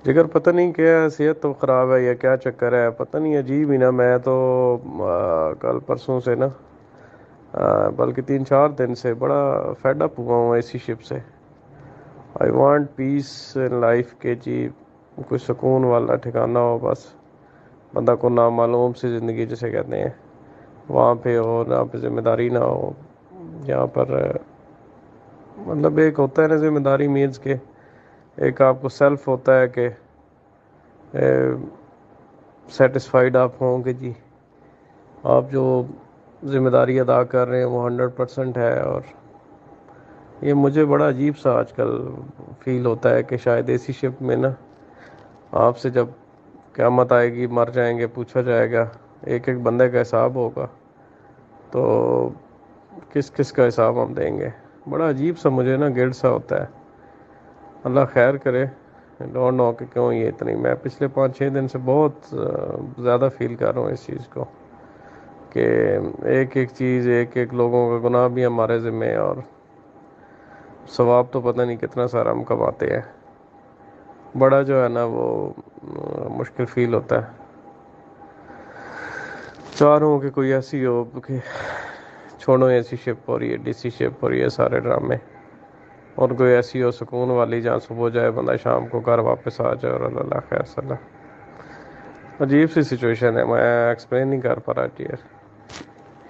جگر پتہ نہیں کیا صحت تو خراب ہے یا کیا چکر ہے، پتہ نہیں، عجیب ہی نا. میں تو کل پرسوں سے نا، بلکہ 3-4 دن سے بڑا فیڈ اپ ہوا ہوں اے سی شپ سے. I want piece in life کے جی، کوئی سکون والا ٹھکانہ ہو بس. بندہ کو نامعلوم سی زندگی جسے کہتے ہیں وہاں پہ ہو، نہ پہ ذمہ داری نہ ہو. یہاں پر مطلب ایک ہوتا ہے نا ذمہ داری مینز کے، ایک آپ کو سیلف ہوتا ہے کہ سیٹسفائیڈ آپ ہوں کہ جی آپ جو ذمہ داری ادا کر رہے ہیں وہ 100% ہے. اور یہ مجھے بڑا عجیب سا آج کل فیل ہوتا ہے کہ شاید اسی شپ میں نا آپ سے جب قیامت آئے گی، مر جائیں گے، پوچھا جائے گا، ایک ایک بندے کا حساب ہوگا، تو کس کس کا حساب ہم دیں گے. بڑا عجیب سا مجھے نا گلٹ سا ہوتا ہے. اللہ خیر کرے. ڈونٹ نو کہ کیوں یہ اتنی، میں پچھلے 5-6 دن سے بہت زیادہ فیل کر رہا ہوں اس چیز کو کہ ایک ایک چیز، ایک ایک لوگوں کا گناہ بھی ہمارے ذمہ، اور ثواب تو پتہ نہیں کتنا سارا ہم کماتے ہیں. بڑا جو ہے نا وہ مشکل فیل ہوتا ہے. چاہ رہا ہوں کہ کوئی ایسی ہو کہ چھوڑو ایسی شپ اور یہ ڈی سی شپ اور یہ سارے ڈرامے، اور کوئی ایسی ہو سکون والی جہاں صبح ہو جائے بندہ شام کو گھر واپس آ جائے، اور اللہ خیر صلی. عجیب سی سچویشن ہے، میں ایکسپلین نہیں کر پا رہا. ڈیئر